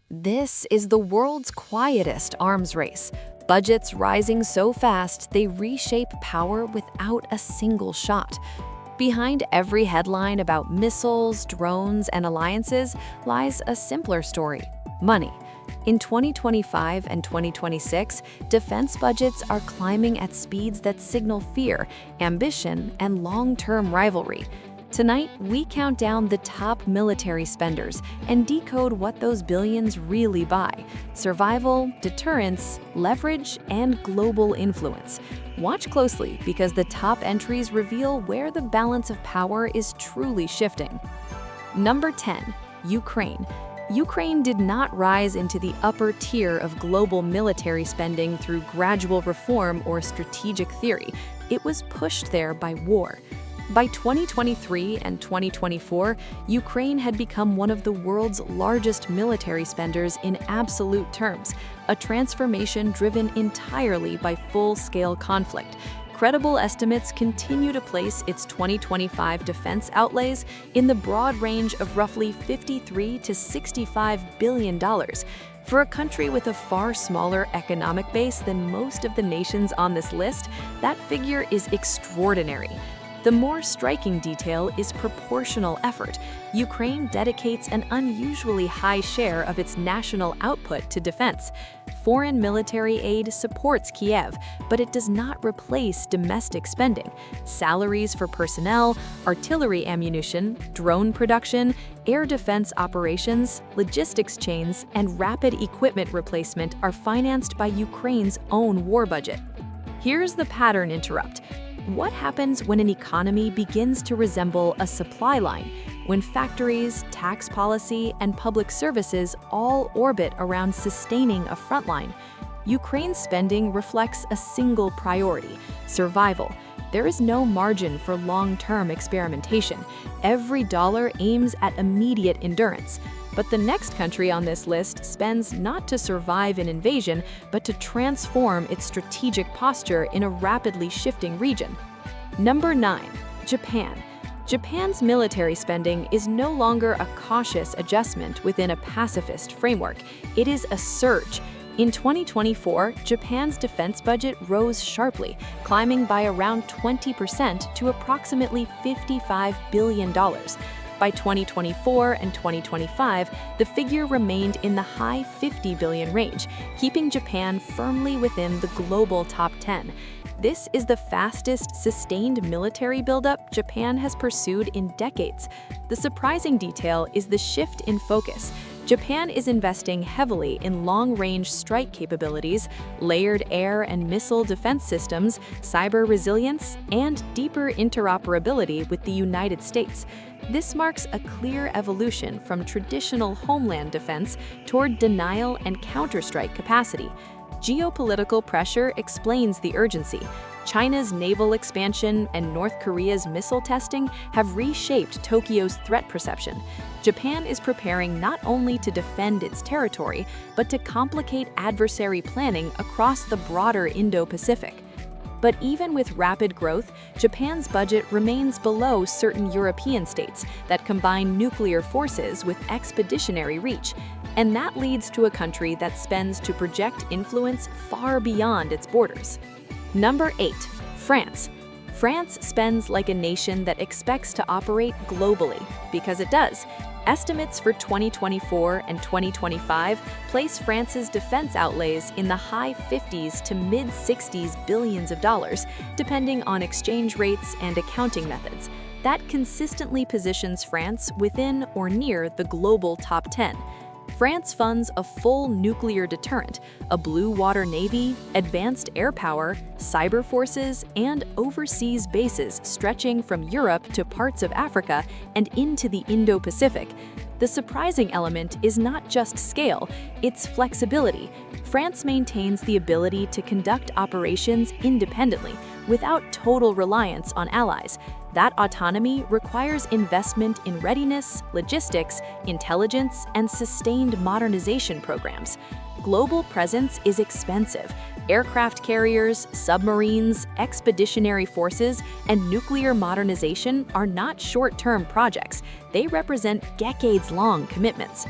This is the world's quietest arms race. Budgets rising so fast they reshape power without a single shot. Behind every headline about missiles, drones, and alliances lies a simpler story: money. In 2025 and 2026, defense budgets are climbing at speeds that signal fear, ambition, and long-term rivalry. Tonight, we count down the top military spenders and decode what those billions really buy: survival, deterrence, leverage, and global influence. Watch closely because the top entries reveal where the balance of power is truly shifting. Number 10. Ukraine. Ukraine did not rise into the upper tier of global military spending through gradual reform or strategic theory. It was pushed there by war. By 2023 and 2024, Ukraine had become one of the world's largest military spenders in absolute terms, a transformation driven entirely by full-scale conflict. Credible estimates continue to place its 2025 defense outlays in the broad range of roughly $53 to $65 billion. For a country with a far smaller economic base than most of the nations on this list, that figure is extraordinary. The more striking detail is proportional effort. Ukraine dedicates an unusually high share of its national output to defense. Foreign military aid supports Kiev, but it does not replace domestic spending. Salaries for personnel, artillery ammunition, drone production, air defense operations, logistics chains, and rapid equipment replacement are financed by Ukraine's own war budget. Here's the pattern interrupt. What happens when an economy begins to resemble a supply line, when factories, tax policy, and public services all orbit around sustaining a frontline? Ukraine's spending reflects a single priority: survival. There is no margin for long-term experimentation. Every dollar aims at immediate endurance. But the next country on this list spends not to survive an invasion, but to transform its strategic posture in a rapidly shifting region. Number 9. Japan. Japan's military spending is no longer a cautious adjustment within a pacifist framework. It is a surge. In 2024, Japan's defense budget rose sharply, climbing by around 20% to approximately $55 billion. By 2024 and 2025, the figure remained in the high $50 billion range, keeping Japan firmly within the global top 10. This is the fastest sustained military buildup Japan has pursued in decades. The surprising detail is the shift in focus. Japan is investing heavily in long-range strike capabilities, layered air and missile defense systems, cyber resilience, and deeper interoperability with the United States. This marks a clear evolution from traditional homeland defense toward denial and counterstrike capacity. Geopolitical pressure explains the urgency. China's naval expansion and North Korea's missile testing have reshaped Tokyo's threat perception. Japan is preparing not only to defend its territory, but to complicate adversary planning across the broader Indo-Pacific. But even with rapid growth, Japan's budget remains below certain European states that combine nuclear forces with expeditionary reach. And that leads to a country that spends to project influence far beyond its borders. Number 8. France. France spends like a nation that expects to operate globally, because it does. Estimates for 2024 and 2025 place France's defense outlays in the high 50s to mid-60s billions of dollars, depending on exchange rates and accounting methods. That consistently positions France within or near the global top 10. France funds a full nuclear deterrent, a blue water navy, advanced air power, cyber forces, and overseas bases stretching from Europe to parts of Africa and into the Indo-Pacific. The surprising element is not just scale, it's flexibility. France maintains the ability to conduct operations independently, without total reliance on allies. That autonomy requires investment in readiness, logistics, intelligence, and sustained modernization programs. Global presence is expensive. Aircraft carriers, submarines, expeditionary forces, and nuclear modernization are not short-term projects. They represent decades-long commitments.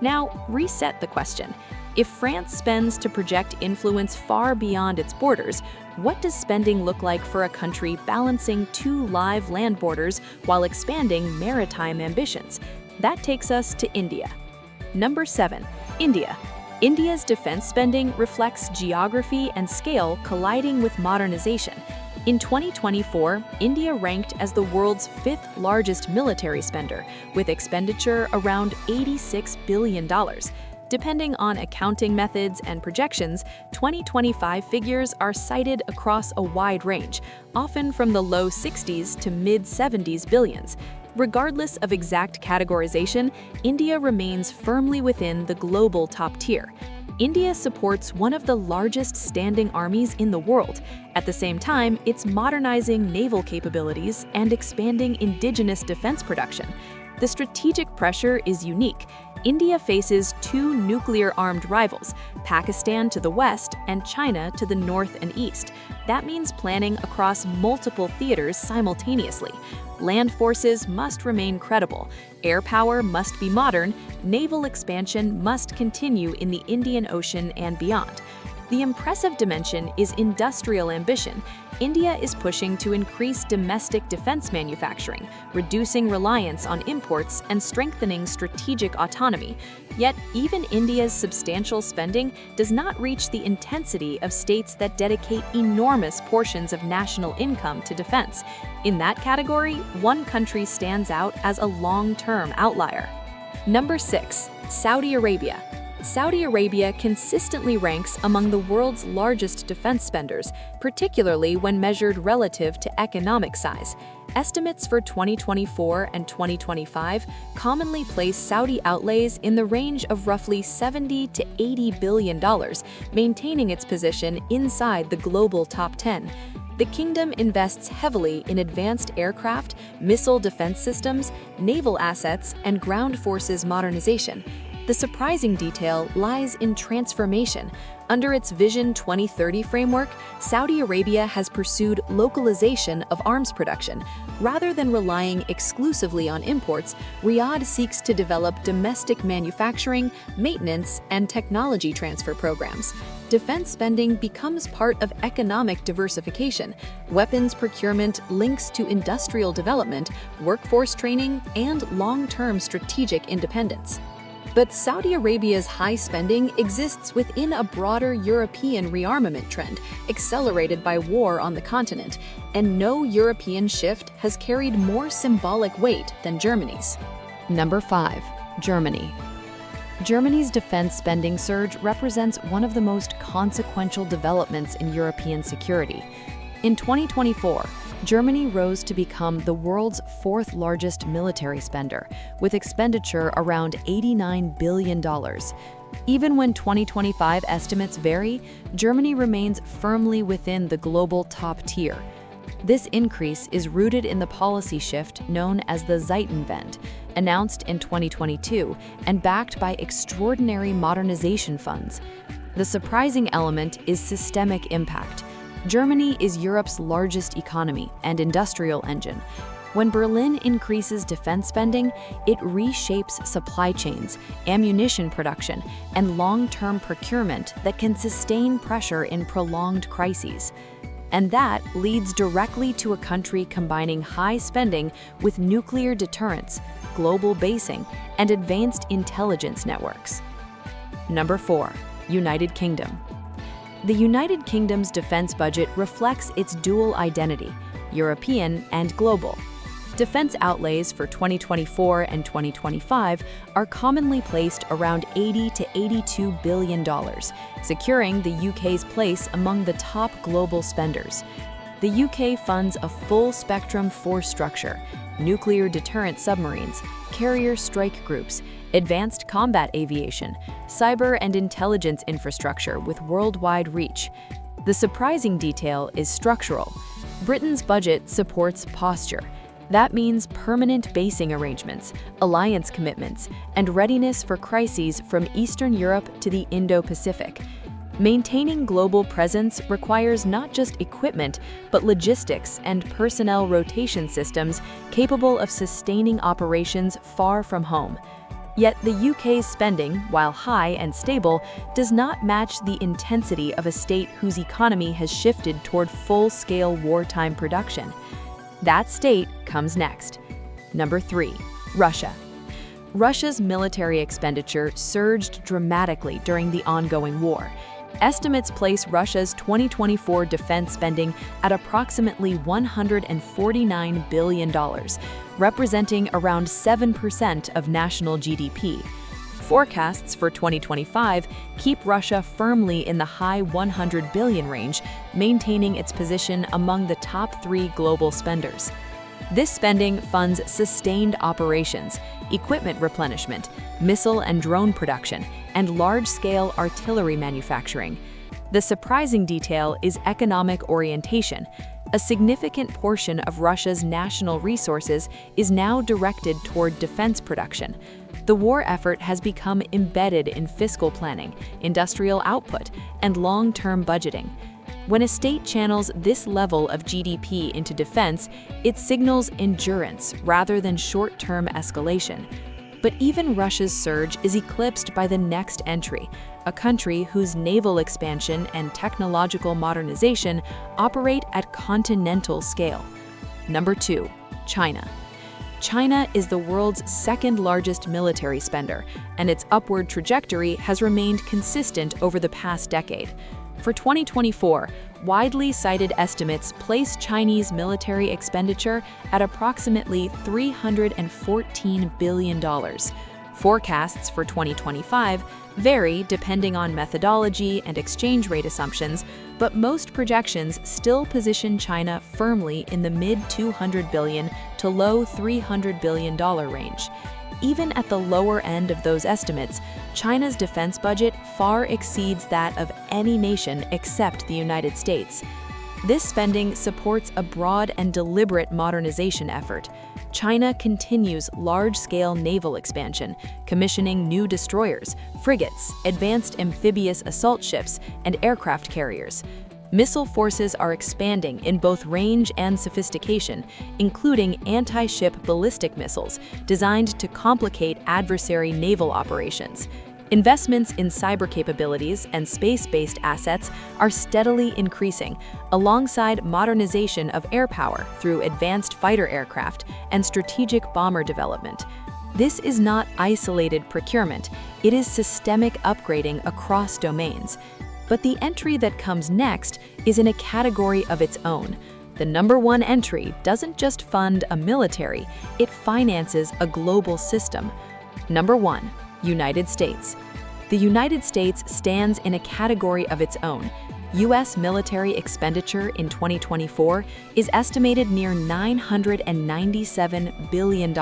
Now, reset the question. If France spends to project influence far beyond its borders, what does spending look like for a country balancing two live land borders while expanding maritime ambitions? That takes us to India. Number 7. India. India's defense spending reflects geography and scale colliding with modernization. In 2024, India ranked as the world's 5th largest military spender, with expenditure around $86 billion. Depending on accounting methods and projections, 2025 figures are cited across a wide range, often from the low 60s to mid-70s billions. Regardless of exact categorization, India remains firmly within the global top tier. India supports one of the largest standing armies in the world. At the same time, it's modernizing naval capabilities and expanding indigenous defense production. The strategic pressure is unique. India faces two nuclear-armed rivals, Pakistan to the west and China to the north and east. That means planning across multiple theaters simultaneously. Land forces must remain credible, air power must be modern, naval expansion must continue in the Indian Ocean and beyond. The impressive dimension is industrial ambition. India is pushing to increase domestic defense manufacturing, reducing reliance on imports and strengthening strategic autonomy. Yet, even India's substantial spending does not reach the intensity of states that dedicate enormous portions of national income to defense. In that category, one country stands out as a long-term outlier. Number 6. Saudi Arabia. Saudi Arabia consistently ranks among the world's largest defense spenders, particularly when measured relative to economic size. Estimates for 2024 and 2025 commonly place Saudi outlays in the range of roughly $70 to $80 billion, maintaining its position inside the global top 10. The kingdom invests heavily in advanced aircraft, missile defense systems, naval assets, and ground forces modernization. The surprising detail lies in transformation. Under its Vision 2030 framework, Saudi Arabia has pursued localization of arms production. Rather than relying exclusively on imports, Riyadh seeks to develop domestic manufacturing, maintenance, and technology transfer programs. Defense spending becomes part of economic diversification. Weapons procurement links to industrial development, workforce training, and long-term strategic independence. But Saudi Arabia's high spending exists within a broader European rearmament trend, accelerated by war on the continent, and no European shift has carried more symbolic weight than Germany's. Number 5. Germany. Germany's defense spending surge represents one of the most consequential developments in European security. In 2024, Germany rose to become the world's 4th largest military spender, with expenditure around $89 billion. Even when 2025 estimates vary, Germany remains firmly within the global top tier. This increase is rooted in the policy shift known as the Zeitenwende, announced in 2022 and backed by extraordinary modernization funds. The surprising element is systemic impact. Germany is Europe's largest economy and industrial engine. When Berlin increases defense spending, it reshapes supply chains, ammunition production, and long-term procurement that can sustain pressure in prolonged crises. And that leads directly to a country combining high spending with nuclear deterrence, global basing, and advanced intelligence networks. Number 4. United Kingdom. The United Kingdom's defense budget reflects its dual identity, European and global. Defense outlays for 2024 and 2025 are commonly placed around $80 to $82 billion, securing the UK's place among the top global spenders. The UK funds a full-spectrum force structure, nuclear deterrent submarines, carrier strike groups, advanced combat aviation, cyber and intelligence infrastructure with worldwide reach. The surprising detail is structural. Britain's budget supports posture. That means permanent basing arrangements, alliance commitments, and readiness for crises from Eastern Europe to the Indo-Pacific. Maintaining global presence requires not just equipment, but logistics and personnel rotation systems capable of sustaining operations far from home. Yet the UK's spending, while high and stable, does not match the intensity of a state whose economy has shifted toward full-scale wartime production. That state comes next. Number 3. Russia. Russia's military expenditure surged dramatically during the ongoing war. Estimates place Russia's 2024 defense spending at approximately $149 billion, representing around 7% of national GDP. Forecasts for 2025 keep Russia firmly in the high 100 billion range, maintaining its position among the top 3 global spenders. This spending funds sustained operations, equipment replenishment, missile and drone production, and large-scale artillery manufacturing. The surprising detail is economic orientation. A significant portion of Russia's national resources is now directed toward defense production. The war effort has become embedded in fiscal planning, industrial output, and long-term budgeting. When a state channels this level of GDP into defense, it signals endurance rather than short-term escalation. But even Russia's surge is eclipsed by the next entry, a country whose naval expansion and technological modernization operate at continental scale. Number 2. China. China is the world's second-largest military spender, and its upward trajectory has remained consistent over the past decade. For 2024, widely cited estimates place Chinese military expenditure at approximately $314 billion. Forecasts for 2025 vary depending on methodology and exchange rate assumptions, but most projections still position China firmly in the mid-200 billion to low $300 billion range. Even at the lower end of those estimates, China's defense budget far exceeds that of any nation except the United States. This spending supports a broad and deliberate modernization effort. China continues large-scale naval expansion, commissioning new destroyers, frigates, advanced amphibious assault ships, and aircraft carriers. Missile forces are expanding in both range and sophistication, including anti-ship ballistic missiles designed to complicate adversary naval operations. Investments in cyber capabilities and space-based assets are steadily increasing, alongside modernization of air power through advanced fighter aircraft and strategic bomber development. This is not isolated procurement, it is systemic upgrading across domains. But the entry that comes next is in a category of its own. The number 1 entry doesn't just fund a military, it finances a global system. Number 1. United States. The United States stands in a category of its own. U.S. military expenditure in 2024 is estimated near $997 billion,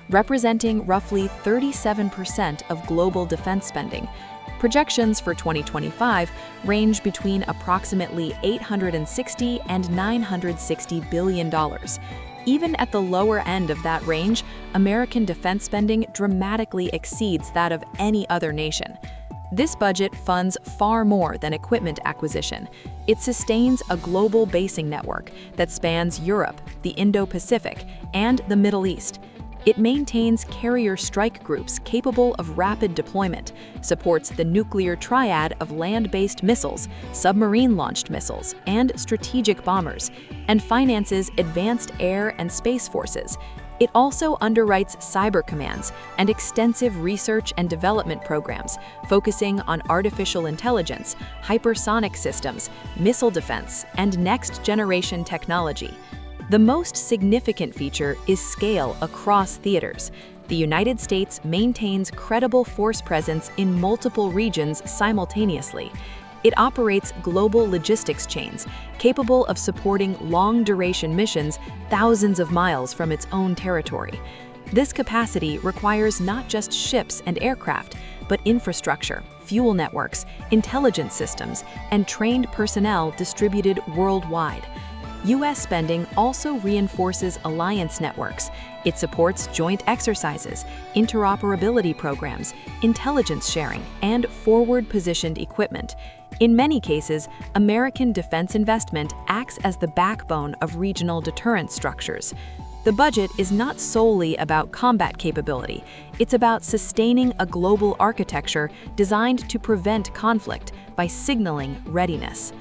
representing roughly 37% of global defense spending. Projections for 2025 range between approximately $860 and $960 billion. Even at the lower end of that range, American defense spending dramatically exceeds that of any other nation. This budget funds far more than equipment acquisition. It sustains a global basing network that spans Europe, the Indo-Pacific, and the Middle East. It maintains carrier strike groups capable of rapid deployment, supports the nuclear triad of land-based missiles, submarine-launched missiles, and strategic bombers, and finances advanced air and space forces. It also underwrites cyber commands and extensive research and development programs focusing on artificial intelligence, hypersonic systems, missile defense, and next-generation technology. The most significant feature is scale across theaters. The United States maintains credible force presence in multiple regions simultaneously. It operates global logistics chains, capable of supporting long-duration missions thousands of miles from its own territory. This capacity requires not just ships and aircraft, but infrastructure, fuel networks, intelligence systems, and trained personnel distributed worldwide. U.S. spending also reinforces alliance networks. It supports joint exercises, interoperability programs, intelligence sharing, and forward-positioned equipment. In many cases, American defense investment acts as the backbone of regional deterrence structures. The budget is not solely about combat capability. It's about sustaining a global architecture designed to prevent conflict by signaling readiness.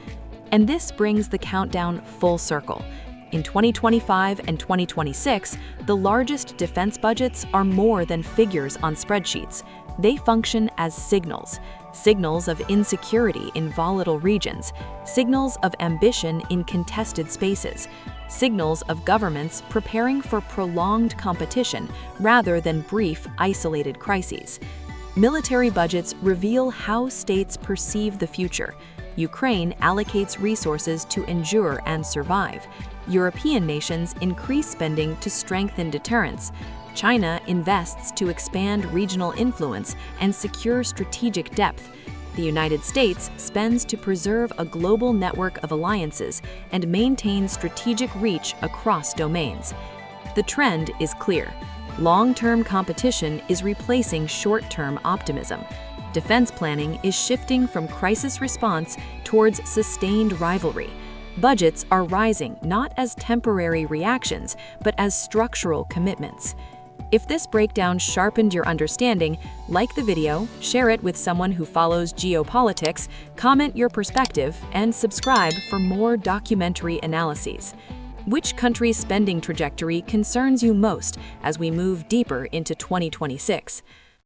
And this brings the countdown full circle. In 2025 and 2026, the largest defense budgets are more than figures on spreadsheets. They function as signals. Signals of insecurity in volatile regions, signals of ambition in contested spaces, signals of governments preparing for prolonged competition rather than brief, isolated crises. Military budgets reveal how states perceive the future. Ukraine allocates resources to endure and survive. European nations increase spending to strengthen deterrence. China invests to expand regional influence and secure strategic depth. The United States spends to preserve a global network of alliances and maintain strategic reach across domains. The trend is clear. Long-term competition is replacing short-term optimism. Defense planning is shifting from crisis response towards sustained rivalry. Budgets are rising not as temporary reactions, but as structural commitments. If this breakdown sharpened your understanding, like the video, share it with someone who follows geopolitics, comment your perspective, and subscribe for more documentary analyses. Which country's spending trajectory concerns you most as we move deeper into 2026?